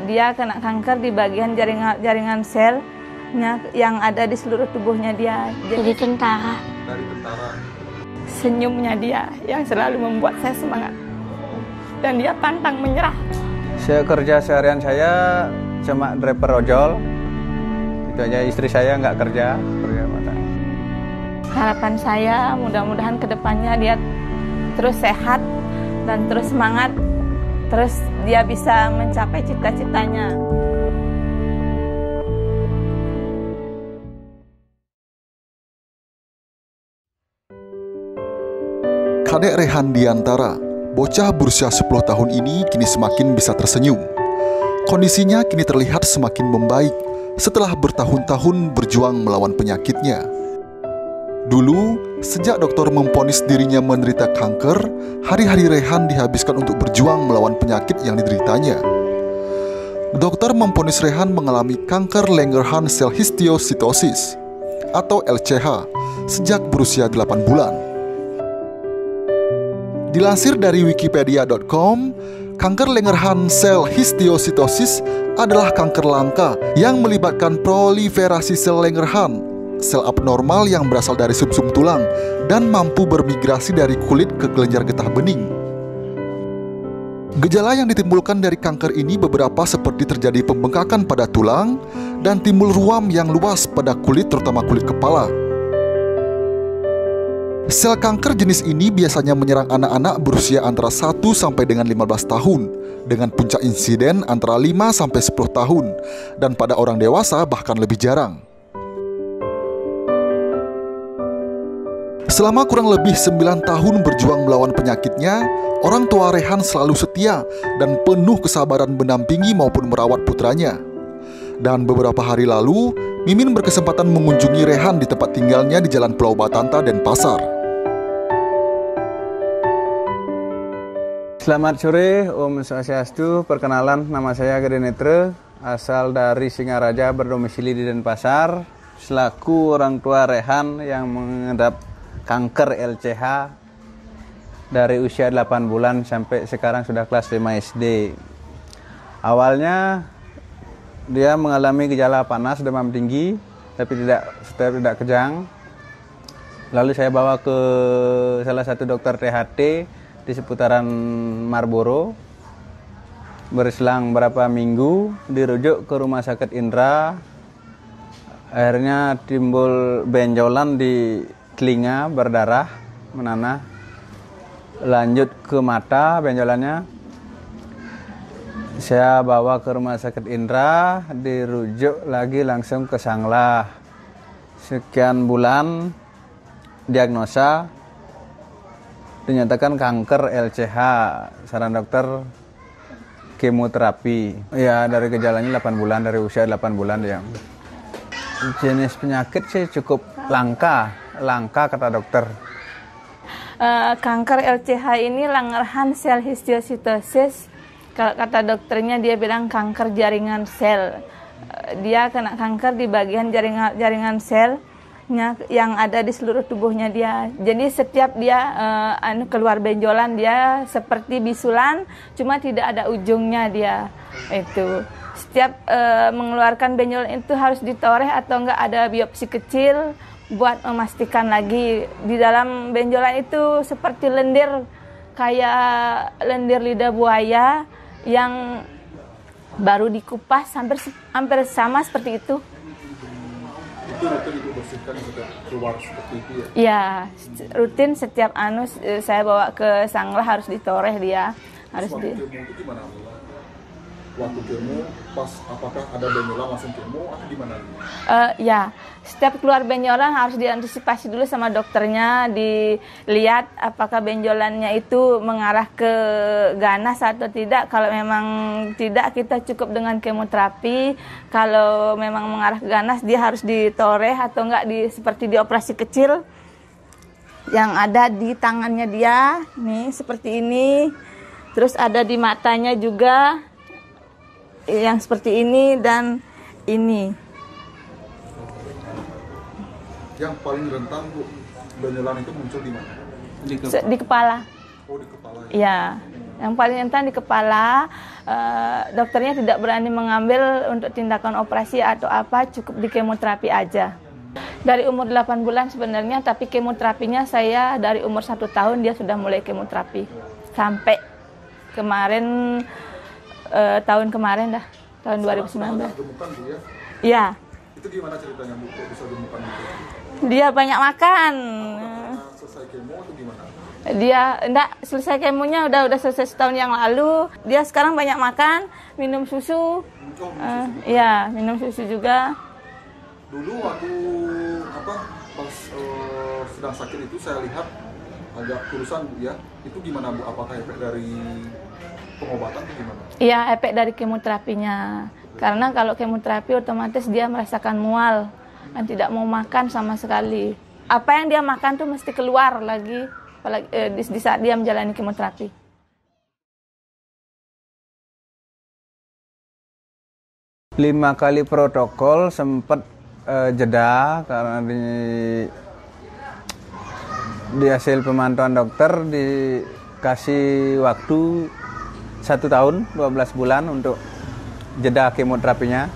Dia kena kanker di bagian jaringan selnya yang ada di seluruh tubuhnya dia. Jadi tentara. Dari tentara. Senyumnya dia yang selalu membuat saya semangat. Dan dia pantang menyerah. Saya kerja seharian saya cuma driver ojol. Itu aja, istri saya nggak kerja mata. Harapan saya mudah-mudahan kedepannya dia terus sehat dan terus semangat, terus dia bisa mencapai cita-citanya. Kadek Rehan Diantara, bocah berusia 10 tahun ini kini semakin bisa tersenyum. Kondisinya kini terlihat semakin membaik setelah bertahun-tahun berjuang melawan penyakitnya. Dulu, sejak dokter memvonis dirinya menderita kanker, hari-hari Rehan dihabiskan untuk berjuang melawan penyakit yang dideritanya. Dokter memvonis Rehan mengalami kanker Langerhans sel histiocytosis atau LCH sejak berusia 8 bulan. Dilansir dari wikipedia.com, kanker Langerhans sel histiocytosis adalah kanker langka yang melibatkan proliferasi sel Langerhans, sel abnormal yang berasal dari sumsum tulang dan mampu bermigrasi dari kulit ke kelenjar getah bening. Gejala yang ditimbulkan dari kanker ini beberapa seperti terjadi pembengkakan pada tulang dan timbul ruam yang luas pada kulit, terutama kulit kepala. Sel kanker jenis ini biasanya menyerang anak-anak berusia antara 1 sampai dengan 15 tahun dengan puncak insiden antara 5 sampai 10 tahun dan pada orang dewasa bahkan lebih jarang. Selama kurang lebih 9 tahun berjuang melawan penyakitnya, orang tua Rehan selalu setia dan penuh kesabaran mendampingi maupun merawat putranya. Dan beberapa hari lalu, Mimin berkesempatan mengunjungi Rehan di tempat tinggalnya di Jalan Pulau Batanta, Denpasar. Selamat sore, Om Swastiastu. Perkenalan, nama saya Gede Netre, asal dari Singaraja, berdomisili di Denpasar, selaku orang tua Rehan yang mengidap kanker LCH dari usia 8 bulan sampai sekarang sudah kelas 5 SD. Awalnya dia mengalami gejala panas, demam tinggi, tapi tidak kejang. Lalu saya bawa ke salah satu dokter THT di seputaran Marlboro. Berselang berapa minggu dirujuk ke Rumah Sakit Indra. Akhirnya timbul benjolan di telinga, berdarah, menanah, lanjut ke mata benjolannya. Saya bawa ke Rumah Sakit Indra, dirujuk lagi langsung ke Sanglah. Sekian bulan diagnosa, dinyatakan kanker LCH, saran dokter kemoterapi. Ya, dari gejalanya 8 bulan, dari usia 8 bulan ya. Jenis penyakit sih cukup langka kata dokter. Kanker LCH ini Langerhans sel histiocytosis. Kalau kata dokternya dia bilang kanker jaringan sel. Dia kena kanker di bagian jaringan selnya yang ada di seluruh tubuhnya dia. Jadi setiap dia keluar benjolan dia seperti bisulan, cuma tidak ada ujungnya dia. Itu. Setiap mengeluarkan benjolan itu harus ditoreh atau enggak ada biopsi kecil buat memastikan lagi di dalam benjolan itu seperti lendir, kayak lendir lidah buaya yang baru dikupas, hampir sama seperti itu. Itu rutin dibersihkan sudah keluar seperti itu ya? Ya, rutin setiap saya bawa ke Sanglah harus ditoreh dia. Harus kemo itu gimana? Waktu kemo, pas apakah ada benjolan langsung kemo atau gimana? Ya, setiap keluar benjolan harus diantisipasi dulu sama dokternya, dilihat apakah benjolannya itu mengarah ke ganas atau tidak. Kalau memang tidak, kita cukup dengan kemoterapi. Kalau memang mengarah ke ganas, dia harus ditoreh atau enggak seperti di operasi kecil yang ada di tangannya dia, nih seperti ini. Terus ada di matanya juga, yang seperti ini dan ini. Yang paling rentan Bu, benjolan itu muncul di mana? Di kepala. Oh, di kepala ya. Ya, yang paling rentan di kepala. Dokternya tidak berani mengambil untuk tindakan operasi atau apa, cukup di kemoterapi aja. Dari umur 8 bulan sebenarnya, tapi kemoterapinya saya dari umur 1 tahun dia sudah mulai kemoterapi. Sampai kemarin, tahun kemarin dah, tahun 2019. Gemukan Bu ya? Iya. Itu gimana ceritanya Bu, kok bisa gemukan gitu? Dia banyak makan. Karena selesai kemo atau gimana? Dia enggak selesai kemonya udah selesai setahun yang lalu. Dia sekarang banyak makan, minum susu. Iya, minum susu juga. Dulu waktu pas sedang sakit itu saya lihat agak kurusan Bu ya. Itu gimana Bu? Apakah efek dari pengobatan atau gimana? Iya, efek dari kemoterapinya. Karena kalau kemoterapi otomatis dia merasakan mual dan tidak mau makan sama sekali. Apa yang dia makan tuh mesti keluar lagi, apalagi di saat dia menjalani kemoterapi. Lima kali protokol sempat jeda karena di hasil pemantauan dokter dikasih waktu 1 tahun 12 bulan untuk jeda kemoterapinya.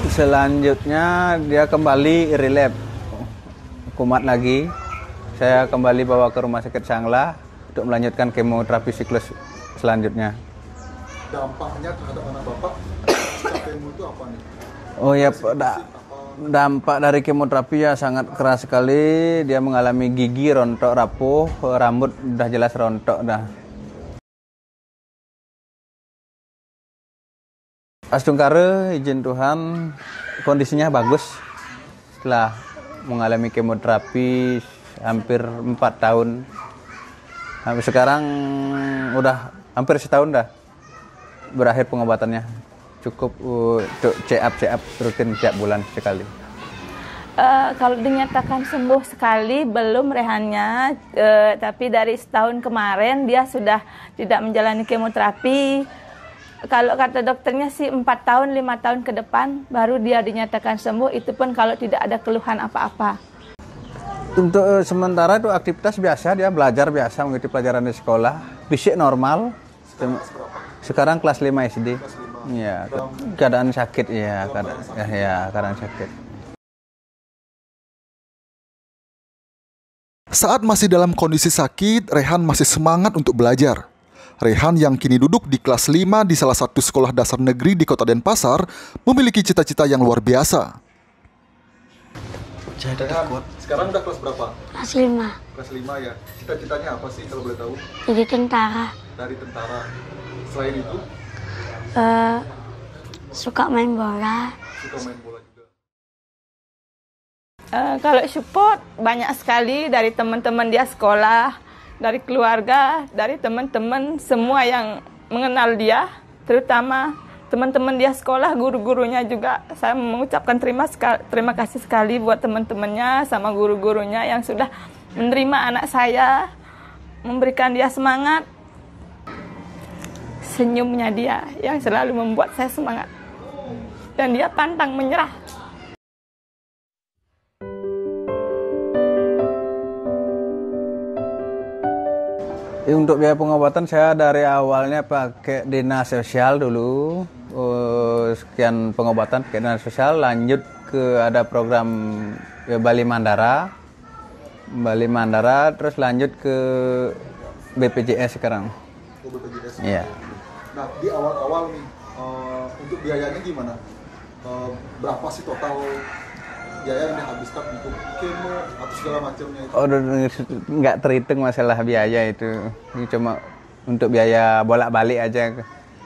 Selanjutnya dia kembali relapse, kumat lagi. Saya kembali bawa ke rumah sakit Sanglah untuk melanjutkan kemoterapi siklus selanjutnya. Dampaknya terhadap anak Bapak kemo itu apa nih? Oh ya, dampak dari kemoterapi ya sangat keras sekali. Dia mengalami gigi rontok rapuh, rambut udah jelas rontok dah. Astungkare, izin Tuhan, kondisinya bagus. Setelah mengalami kemoterapi hampir 4 tahun. Sampai sekarang udah hampir setahun dah berakhir pengobatannya. Cukup untuk check up rutin tiap bulan sekali. Kalau dinyatakan sembuh sekali belum rehannya, tapi dari setahun kemarin dia sudah tidak menjalani kemoterapi. Kalau kata dokternya sih 4 tahun, 5 tahun ke depan baru dia dinyatakan sembuh, itu pun kalau tidak ada keluhan apa-apa. Untuk sementara itu aktivitas biasa, dia belajar biasa, mengikuti pelajaran di sekolah, fisik normal. Sekarang kelas 5 SD. Ya, keadaan sakit ya, keadaan sakit. Saat masih dalam kondisi sakit, Rehan masih semangat untuk belajar. Rehan yang kini duduk di kelas 5 di salah satu sekolah dasar negeri di Kota Denpasar memiliki cita-cita yang luar biasa. Rehan, sekarang udah kelas berapa? Kelas 5. Kelas 5 ya. Cita-citanya apa sih kalau boleh tahu? Jadi tentara. Dari tentara. Selain itu? Suka main bola. Suka main bola juga. Kalau support banyak sekali dari teman-teman dia sekolah, dari keluarga, dari teman-teman semua yang mengenal dia, terutama teman-teman dia sekolah, guru-gurunya juga. Saya mengucapkan terima kasih sekali buat teman-temannya sama guru-gurunya yang sudah menerima anak saya, memberikan dia semangat. Senyumnya dia yang selalu membuat saya semangat. Dan dia pantang menyerah. Untuk biaya pengobatan saya dari awalnya pakai dinas sosial dulu, sekian pengobatan pakai dinas sosial, lanjut ke ada program Bali Mandara, terus lanjut ke BPJS sekarang. Oh, BPJS. Iya. Nah, di awal-awal nih, untuk biayanya gimana? Berapa sih total biaya yang dihabiskan untuk kemo atau segala macamnya itu? Oh, nggak terhitung masalah biaya itu. Ini cuma untuk biaya bolak-balik aja.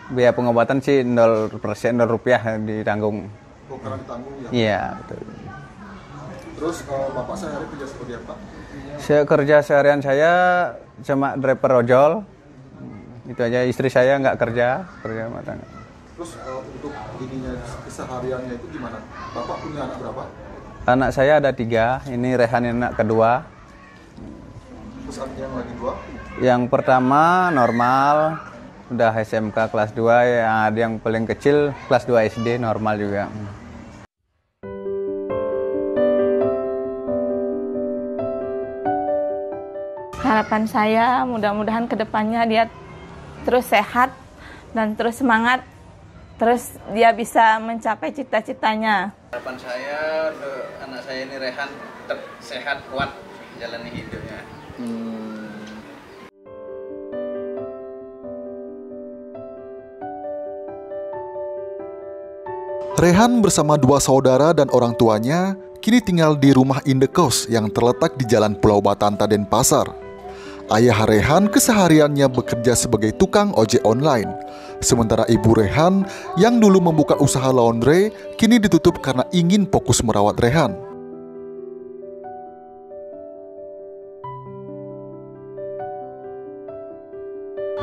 Biaya pengobatan sih 0%, 0 rupiah ditanggung. Oh, karena ditanggung ya? Iya, betul. Terus Bapak sehari kerja seperti apa? Kerja seharian saya cuma driver ojol. Itu aja, istri saya nggak kerja rumah tangga. Terus untuk ininya, kesehariannya itu gimana? Bapak punya anak berapa? Anak saya ada 3, ini Rehan yang anak kedua. Terus yang lagi 2? Yang pertama normal, udah SMK kelas 2, yang paling kecil kelas 2 SD normal juga. Harapan saya mudah-mudahan ke depannya dia terus sehat dan terus semangat, terus dia bisa mencapai cita-citanya. Harapan saya untuk anak saya ini Rehan tetap sehat, kuat jalani hidupnya. Rehan bersama 2 saudara dan orang tuanya kini tinggal di rumah indekos yang terletak di Jalan Pulau Batanta, Denpasar. Ayah Rehan kesehariannya bekerja sebagai tukang ojek online. Sementara ibu Rehan yang dulu membuka usaha laundry kini ditutup karena ingin fokus merawat Rehan.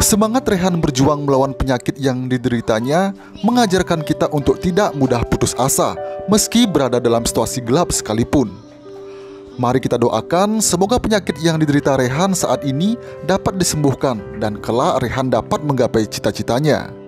Semangat Rehan berjuang melawan penyakit yang dideritanya mengajarkan kita untuk tidak mudah putus asa meski berada dalam situasi gelap sekalipun. Mari kita doakan semoga penyakit yang diderita Rehan saat ini dapat disembuhkan dan kelak Rehan dapat menggapai cita-citanya.